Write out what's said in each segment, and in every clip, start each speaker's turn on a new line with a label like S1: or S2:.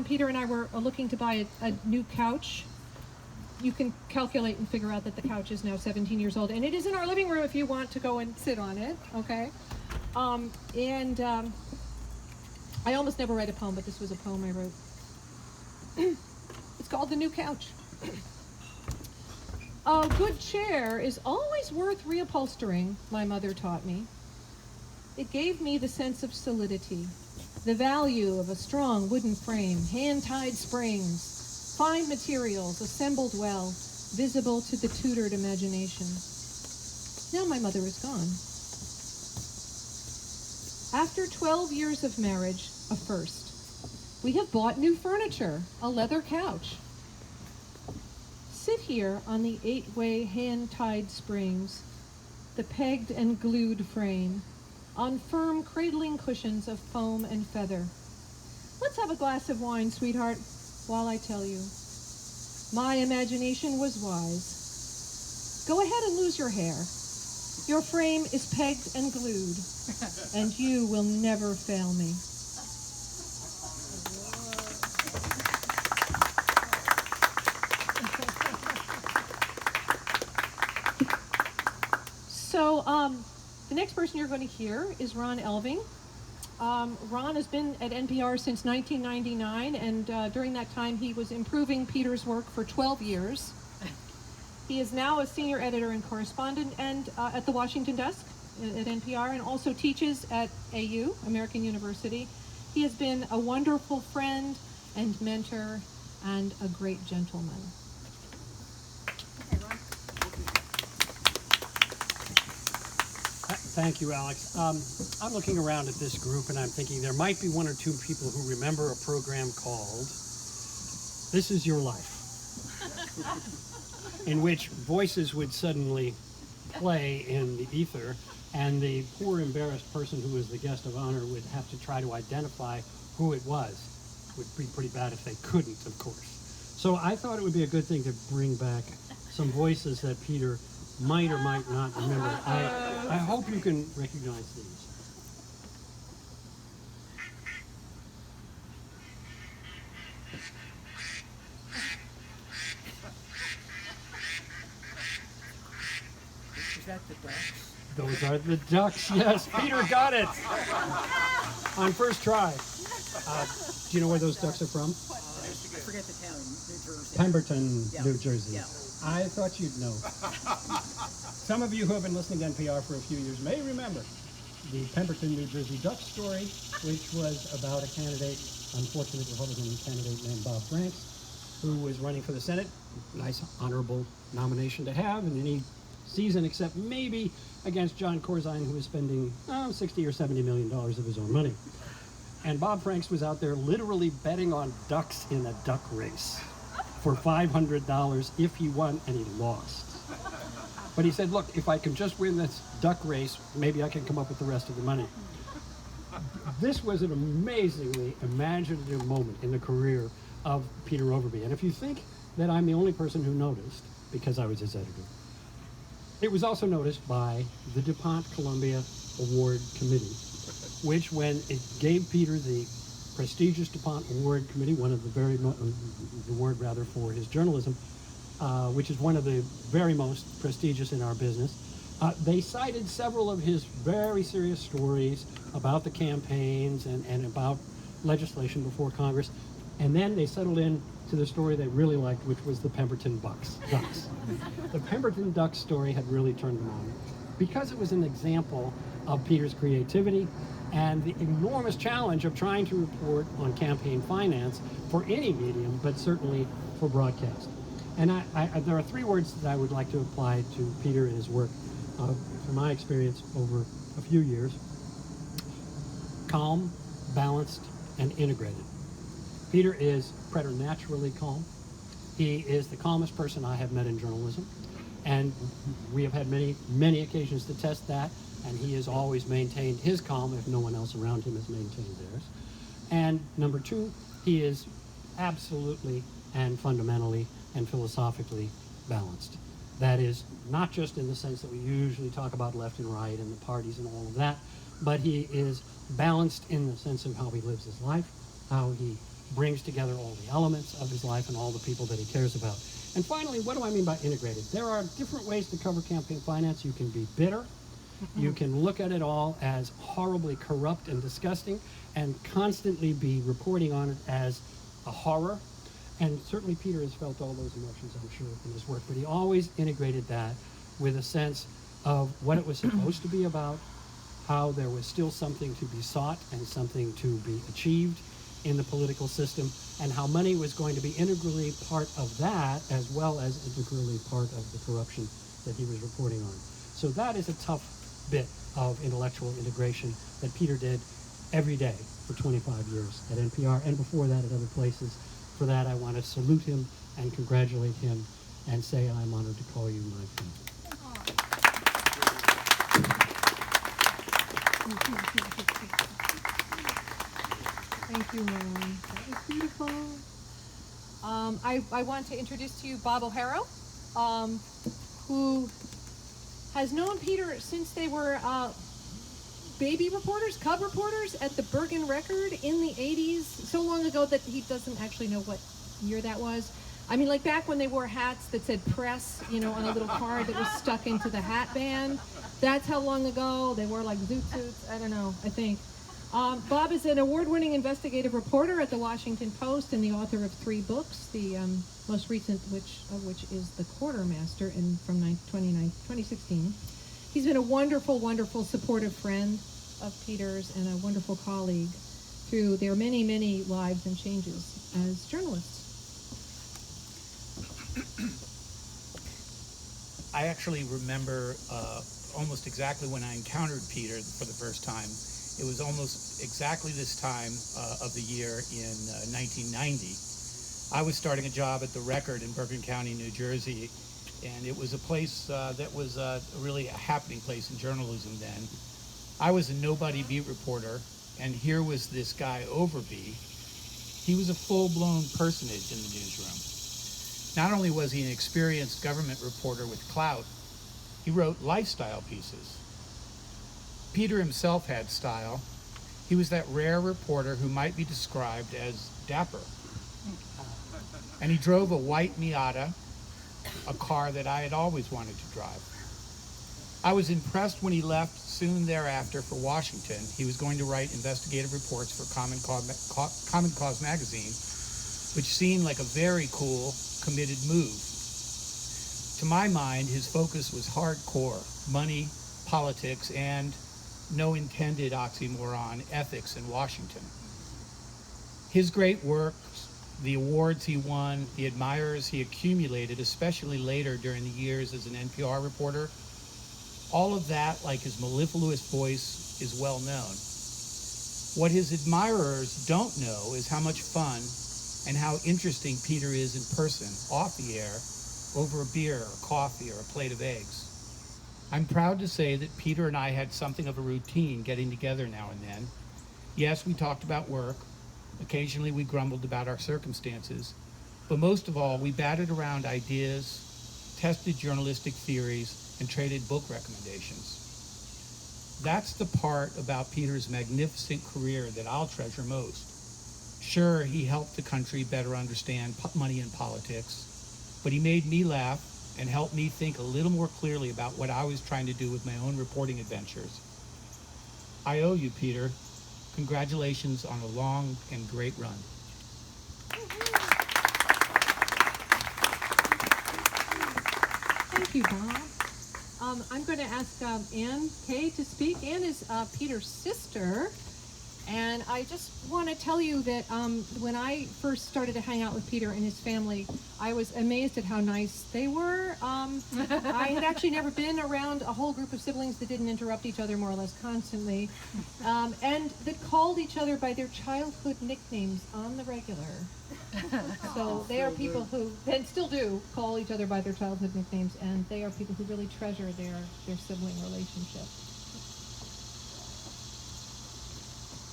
S1: when Peter and I were looking to buy a new couch. You can calculate and figure out that the couch is now 17 years old, and it is in our living room if you want to go and sit on it, okay? I almost never write a poem, but this was a poem I wrote. It's called The New Couch. A good chair is always worth reupholstering, my mother taught me. It gave me the sense of solidity, the value of a strong wooden frame, hand-tied springs, fine materials assembled well, visible to the tutored imagination. Now my mother is gone. After 12 years of marriage, a first, we have bought new furniture, a leather couch. Sit here on the 8-way hand-tied springs, the pegged and glued frame, on firm cradling cushions of foam and feather. Let's have a glass of wine, sweetheart, while I tell you. My imagination was wise. Go ahead and lose your hair. Your frame is pegged and glued, and you will never fail me. So, the next person you're going to hear is Ron Elving. Ron has been at NPR since 1999, and during that time he was improving Peter's work for 12 years. He is now a senior editor and correspondent and at the Washington desk at NPR, and also teaches at AU, American University. He has been a wonderful friend and mentor and a great gentleman.
S2: Thank you, Alex. I'm looking around at this group and I'm thinking there might be one or two people who remember a program called This Is Your Life, in which voices would suddenly play in the ether, and the poor embarrassed person who was the guest of honor would have to try to identify who it was. It would be pretty bad if they couldn't, of course. So I thought it would be a good thing to bring back some voices that Peter might or might not remember. I hope you can recognize these.
S3: Is that the ducks?
S2: Those are the ducks, yes. Peter got it on first try. Do you know where those ducks are from?
S3: I forget the town, New Jersey.
S2: Pemberton,
S3: Yeah.
S2: New Jersey.
S3: Yeah.
S2: I thought you'd know. Some of you who have been listening to NPR for a few years may remember the Pemberton, New Jersey duck story, which was about a candidate, unfortunate Republican candidate named Bob Franks, who was running for the Senate. Nice, honorable nomination to have in any season, except maybe against John Corzine, who was spending $60 or $70 million of his own money. And Bob Franks was out there literally betting on ducks in a duck race for $500 if he won, and he lost. But he said, look, if I can just win this duck race, maybe I can come up with the rest of the money. This was an amazingly imaginative moment in the career of Peter Overby. And if you think that I'm the only person who noticed, because I was his editor, it was also noticed by the DuPont Columbia Award Committee, which, when it gave Peter the prestigious DuPont Award Committee, one of the award rather for his journalism, which is one of the very most prestigious in our business, they cited several of his very serious stories about the campaigns and about legislation before Congress, and then they settled in to the story they really liked, which was the Pemberton ducks. The Pemberton ducks story had really turned them on because it was an example of Peter's creativity and the enormous challenge of trying to report on campaign finance for any medium, but certainly for broadcast. And there are three words that I would like to apply to Peter and his work from my experience over a few years: calm, balanced, and integrated. Peter is preternaturally calm. He is the calmest person I have met in journalism, and we have had many, many occasions to test that, and he has always maintained his calm if no one else around him has maintained theirs. And number two, he is absolutely and fundamentally and philosophically balanced. That is not just in the sense that we usually talk about left and right and the parties and all of that, but he is balanced in the sense of how he lives his life, how he brings together all the elements of his life and all the people that he cares about. And finally, what do I mean by integrated? There are different ways to cover campaign finance. You can be bitter. You can look at it all as horribly corrupt and disgusting and constantly be reporting on it as a horror. And certainly Peter has felt all those emotions, I'm sure, in his work. But he always integrated that with a sense of what it was supposed to be about, how there was still something to be sought and something to be achieved in the political system, and how money was going to be integrally part of that as well as integrally part of the corruption that he was reporting on. So that is a tough bit of intellectual integration that Peter did every day for 25 years at NPR and before that at other places. For that, I want to salute him and congratulate him and say I'm honored to call you my friend.
S1: Thank you, Ron. That was beautiful. I want to introduce to you Bob O'Hara, who has known Peter since they were baby reporters, cub reporters at the Bergen Record in the 80s, so long ago that he doesn't actually know what year that was. I mean, like back when they wore hats that said press, you know, on a little card that was stuck into the hat band. That's how long ago. They wore like zoot suits, I don't know, I think. Bob is an award-winning investigative reporter at the Washington Post and the author of 3 books, the most recent of which is The Quartermaster from 2016. He's been a wonderful, wonderful supportive friend of Peter's and a wonderful colleague through their many, many lives and changes as journalists.
S4: I actually remember almost exactly when I encountered Peter for the first time. It was almost exactly this time of the year in 1990. I was starting a job at the Record in Bergen County, New Jersey, and it was a place that was really a happening place in journalism then. I was a nobody beat reporter, and here was this guy Overby. He was a full-blown personage in the newsroom. Not only was he an experienced government reporter with clout, he wrote lifestyle pieces. Peter himself had style. He was that rare reporter who might be described as dapper. And he drove a white Miata, a car that I had always wanted to drive. I was impressed when he left soon thereafter for Washington. He was going to write investigative reports for Common Cause magazine, which seemed like a very cool, committed move. To my mind, his focus was hardcore: money, politics, and, no intended oxymoron, ethics in Washington. His great work, the awards he won, the admirers he accumulated, especially later during the years as an NPR reporter, all of that, like his mellifluous voice, is well known. What his admirers don't know is how much fun and how interesting Peter is in person, off the air, over a beer or coffee or a plate of eggs. I'm proud to say that Peter and I had something of a routine getting together now and then. Yes, we talked about work. Occasionally we grumbled about our circumstances. But most of all, we batted around ideas, tested journalistic theories, and traded book recommendations. That's the part about Peter's magnificent career that I'll treasure most. Sure, he helped the country better understand money and politics, but he made me laugh and helped me think a little more clearly about what I was trying to do with my own reporting adventures. I owe you, Peter. Congratulations on a long and great run.
S1: Thank you, Bob. I'm going to ask Ann Kay to speak. Ann is Peter's sister. And I just want to tell you that when I first started to hang out with Peter and his family, I was amazed at how nice they were. I had actually never been around a whole group of siblings that didn't interrupt each other more or less constantly, and that called each other by their childhood nicknames on the regular. So they are people who, and still do, call each other by their childhood nicknames, and they are people who really treasure their sibling relationship.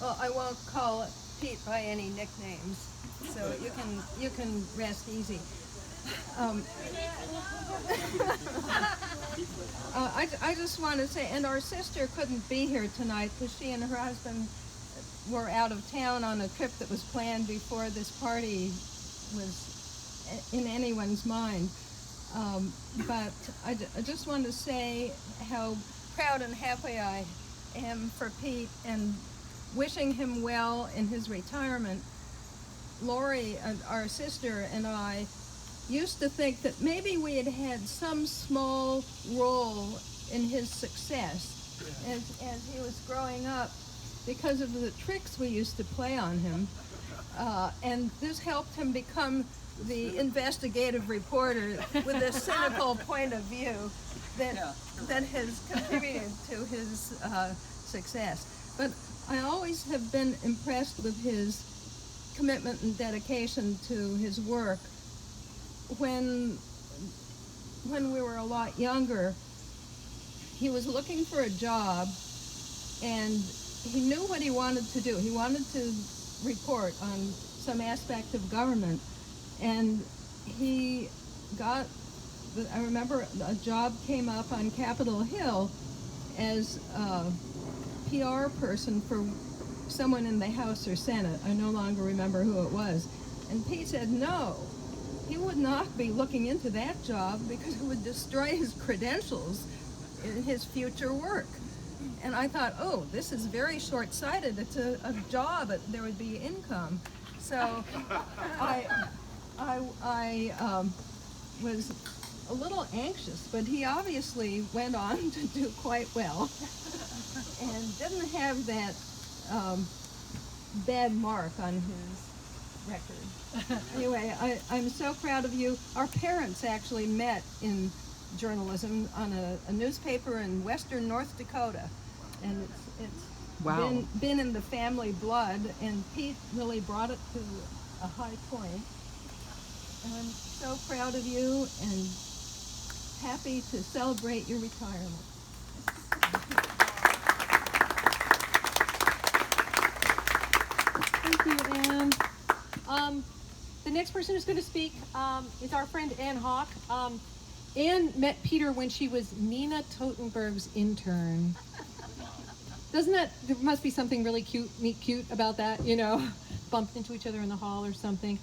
S5: Well, I won't call Pete by any nicknames, so you can rest easy. I just want to say, and our sister couldn't be here tonight because she and her husband were out of town on a trip that was planned before this party was in anyone's mind. But I just want to say how proud and happy I am for Pete and wishing him well in his retirement. Lori, our sister, and I used to think that maybe we had had some small role in his success as he was growing up because of the tricks we used to play on him. And this helped him become the investigative reporter with a cynical point of view that has contributed to his success. But I always have been impressed with his commitment and dedication to his work. When we were a lot younger, he was looking for a job, and he knew what he wanted to do. He wanted to report on some aspect of government, and he got, I remember a job came up on Capitol Hill as a PR person for someone in the House or Senate. I no longer remember who it was. And Pete said no, he would not be looking into that job because it would destroy his credentials in his future work. And I thought, oh, this is very short-sighted. It's a job, there would be income. So I was a little anxious, but he obviously went on to do quite well and didn't have that bad mark on his record. Anyway, I'm so proud of you. Our parents actually met in journalism on a newspaper in western North Dakota, and it's been in the family blood, and Pete really brought it to a high point. And I'm so proud of you and happy to celebrate your retirement.
S1: Thank you, Anne. The next person who's going to speak is our friend Ann Hawk. Anne met Peter when she was Nina Totenberg's intern. There must be something really cute about that, bumped into each other in the hall or something.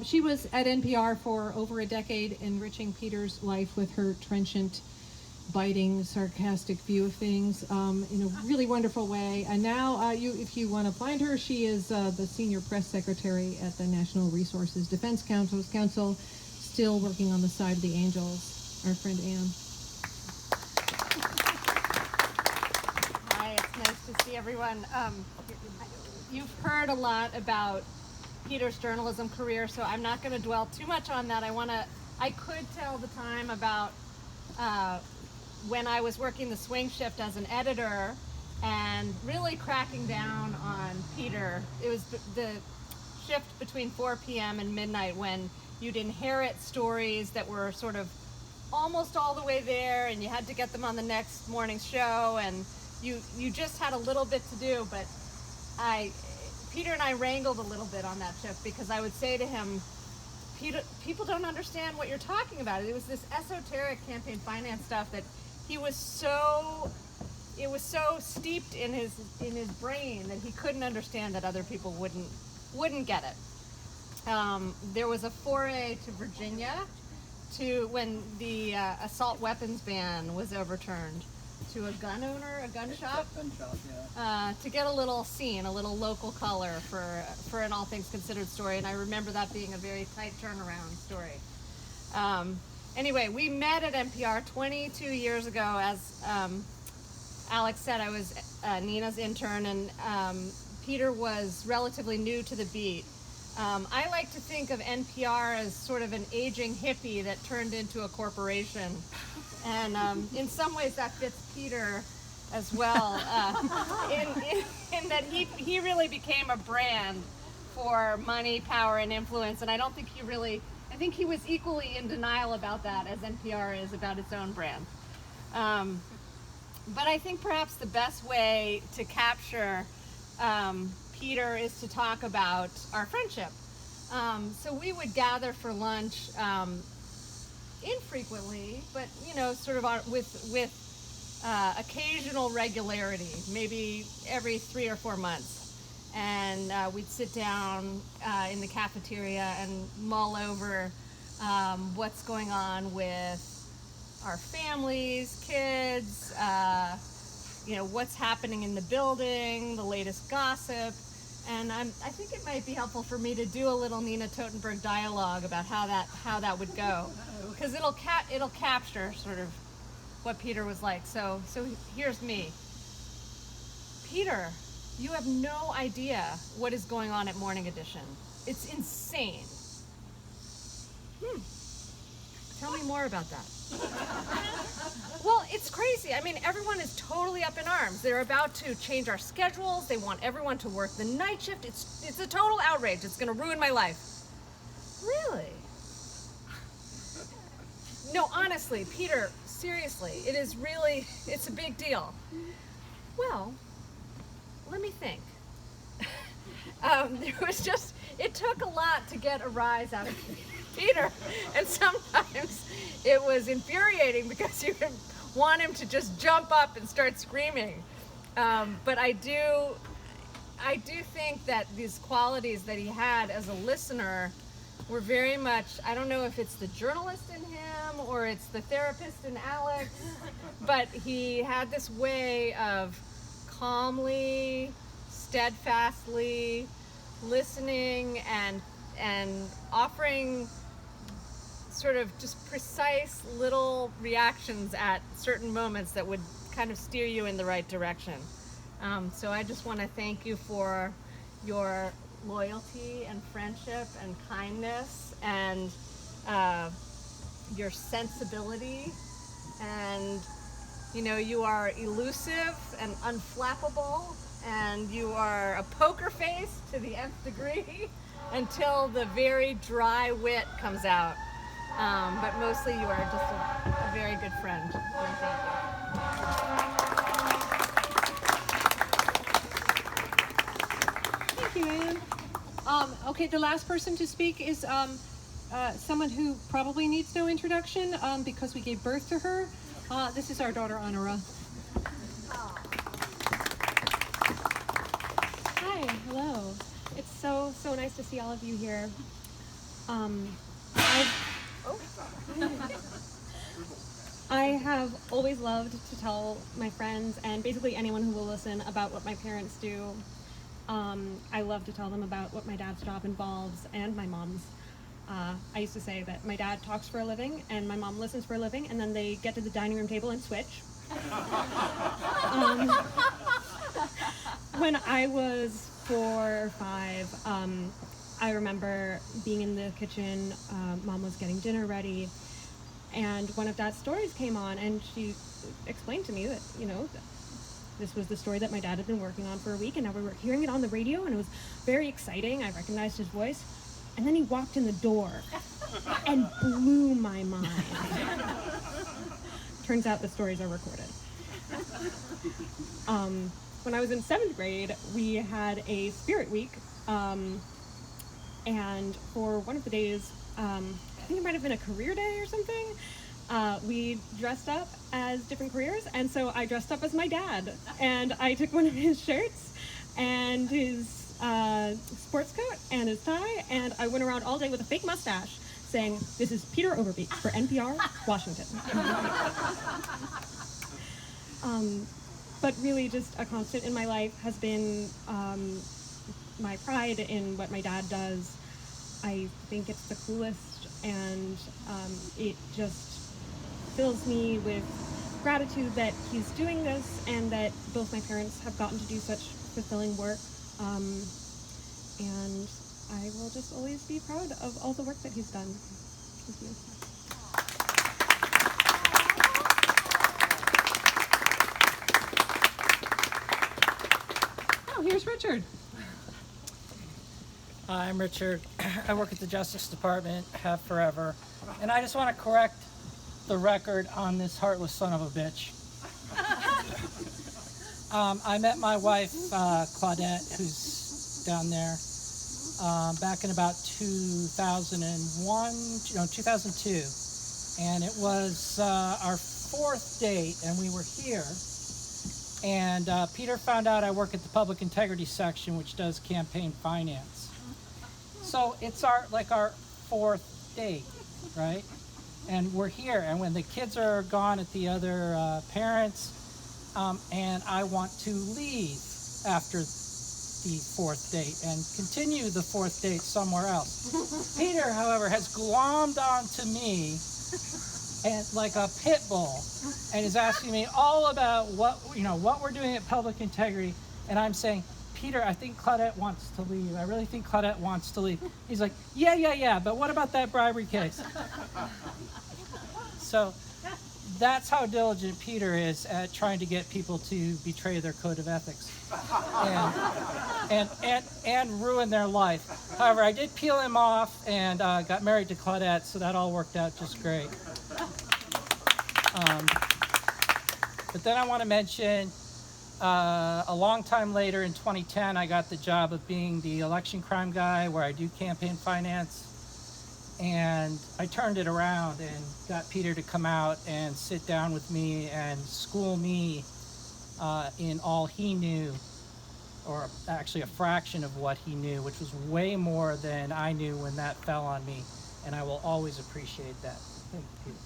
S1: She was at NPR for over a decade, enriching Peter's life with her trenchant, biting, sarcastic view of things in a really wonderful way. And now, if you want to find her, she is the senior press secretary at the National Resources Defense Council, still working on the side of the Angels. Our friend Anne.
S6: Hi, it's nice to see everyone. You've heard a lot about Peter's journalism career, so I'm not going to dwell too much on that. I could tell the time about when I was working the swing shift as an editor and really cracking down on Peter. It was the shift between 4 p.m. and midnight when you'd inherit stories that were sort of almost all the way there, and you had to get them on the next morning's show, and you just had a little bit to do. But Peter and I wrangled a little bit on that shift because I would say to him, Peter, people don't understand what you're talking about. It was this esoteric campaign finance stuff that it was so steeped in his brain that he couldn't understand that other people wouldn't get it. There was a foray to Virginia when the assault weapons ban was overturned, to a gun shop, to get a little scene, a little local color for an all things considered story. And I remember that being a very tight turnaround story. Anyway, we met at NPR 22 years ago. As Alex said, I was Nina's intern, and Peter was relatively new to the beat. I like to think of NPR as sort of an aging hippie that turned into a corporation. And in some ways that fits Peter as well, in that he really became a brand for money, power, and influence. And I think he was equally in denial about that as NPR is about its own brand. But I think perhaps the best way to capture Peter is to talk about our friendship. So we would gather for lunch infrequently, but sort of with occasional regularity, maybe every 3 or 4 months. and we'd sit down in the cafeteria and mull over what's going on with our families, kids, what's happening in the building, the latest gossip. And I think it might be helpful for me to do a little Nina Totenberg dialogue about how that would go, because it'll capture sort of what Peter was like. So here's me. Peter, you have no idea what is going on at Morning Edition. It's insane. Tell me more about that. Well, it's crazy. I mean, everyone is totally up in arms. They're about to change our schedules. They want everyone to work the night shift. It's a total outrage. It's going to ruin my life. Really? No, honestly, Peter, seriously, it's a big deal. Well, let me think. It took a lot to get a rise out of Peter, and sometimes it was infuriating because you want him to just jump up and start screaming. But I do think that these qualities that he had as a listener were very much, I don't know if it's the journalist in him or it's the therapist in Alex, but he had this way of calmly, steadfastly listening and offering sort of just precise little reactions at certain moments that would kind of steer you in the right direction. So I just want to thank you for your loyalty and friendship and kindness and your sensibility. And you are elusive and unflappable, and you are a poker face to the nth degree until the very dry wit comes out. But mostly you are just a very good friend.
S1: Thank you, Anne. Okay, the last person to speak is someone who probably needs no introduction because we gave birth to her. This is our daughter, Honora.
S7: Hi, hello. It's so nice to see all of you here. I have always loved to tell my friends and basically anyone who will listen about what my parents do. I love to tell them about what my dad's job involves and my mom's. I used to say that my dad talks for a living and my mom listens for a living, and then they get to the dining room table and switch. When I was 4 or 5, I remember being in the kitchen. Mom was getting dinner ready, and one of Dad's stories came on, and she explained to me that, this was the story that my dad had been working on for a week, and now we were hearing it on the radio, and it was very exciting. I recognized his voice, and then he walked in the door and blew my mind. Turns out the stories are recorded. When I was in 7th grade, we had a spirit week, and for one of the days, I think it might have been a career day or something, we dressed up as different careers, and so I dressed up as my dad, and I took one of his shirts and his sports coat and his tie, and I went around all day with a fake mustache saying, "This is Peter Overbeek for NPR, Washington." But really just a constant in my life has been my pride in what my dad does. I think it's the coolest, and it just fills me with gratitude that he's doing this and that both my parents have gotten to do such fulfilling work. And I will just always be proud of all the work that he's done. Thank you.
S1: Oh, here's Richard.
S8: Hi, I'm Richard. I work at the Justice Department, have forever. And I just want to correct the record on this heartless son of a bitch. I met my wife, Claudette, who's down there, back in about 2002. And it was our 4th date, and we were here. And Peter found out I work at the public integrity section, which does campaign finance. So it's our fourth date, right? And we're here, and when the kids are gone at the other parents, and I want to leave after the fourth date and continue the fourth date somewhere else. Peter, however, has glommed onto me and like a pit bull, and is asking me all about what we're doing at public integrity, and I'm saying, Peter, I think Claudette wants to leave. I really think Claudette wants to leave. He's like, yeah, but what about that bribery case? So that's how diligent Peter is at trying to get people to betray their code of ethics and ruin their life. However, I did peel him off and got married to Claudette, so that all worked out just great. But then I want to mention a long time later in 2010, I got the job of being the election crime guy where I do campaign finance. And I turned it around and got Peter to come out and sit down with me and school me in all he knew, or actually a fraction of what he knew, which was way more than I knew when that fell on me. And I will always appreciate that. Thank you, Peter.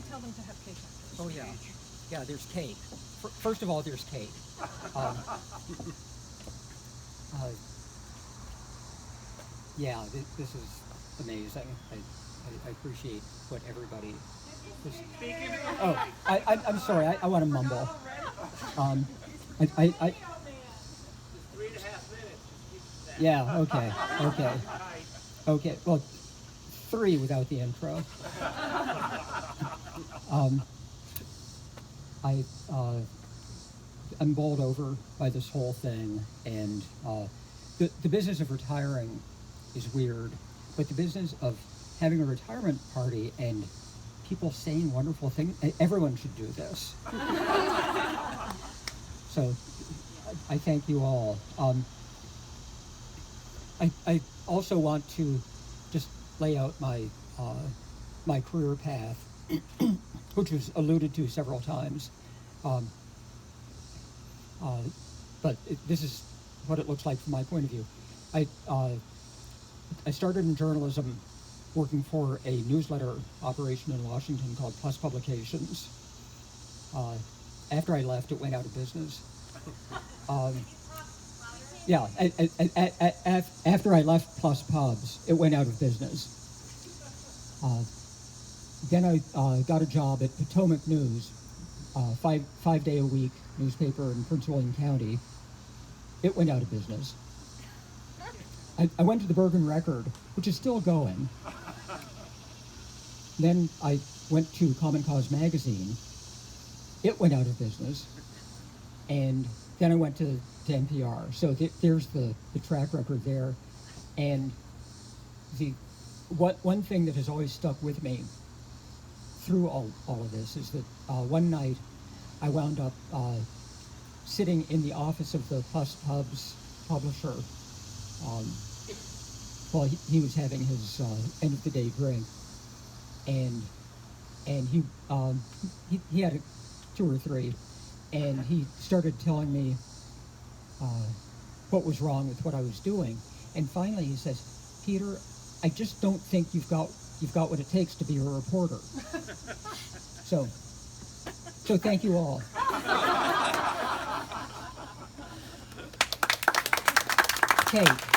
S1: Tell them to have cake.
S3: Oh yeah, yeah. There's cake. First of all, there's cake. Yeah, this is amazing. I appreciate what everybody. Oh, I'm sorry. I want to mumble. Yeah. Okay. Well, 3 without the intro. I'm bowled over by this whole thing, and the business of retiring is weird, but the business of having a retirement party and people saying wonderful things, everyone should do this. So I thank you all. I also want to just lay out my my career path, which was alluded to several times. But this is what it looks like from my point of view. I started in journalism working for a newsletter operation in Washington called Plus Publications. After I left, it went out of business. After I left Plus Pubs, it went out of business. Then I got a job at Potomac News, 5-day-a-week newspaper in Prince William County. It went out of business. I went to the Bergen Record, which is still going. Then I went to Common Cause magazine. It went out of business. And then I went to NPR. So there's the track record there. And one thing that has always stuck with me through all of this is that one night I wound up sitting in the office of the Plus Pubs publisher while he was having his end of the day drink, and he had 2 or 3, and he started telling me what was wrong with what I was doing, and finally he says, "Peter, I just don't think you've got what it takes to be a reporter." So thank you all. Kate.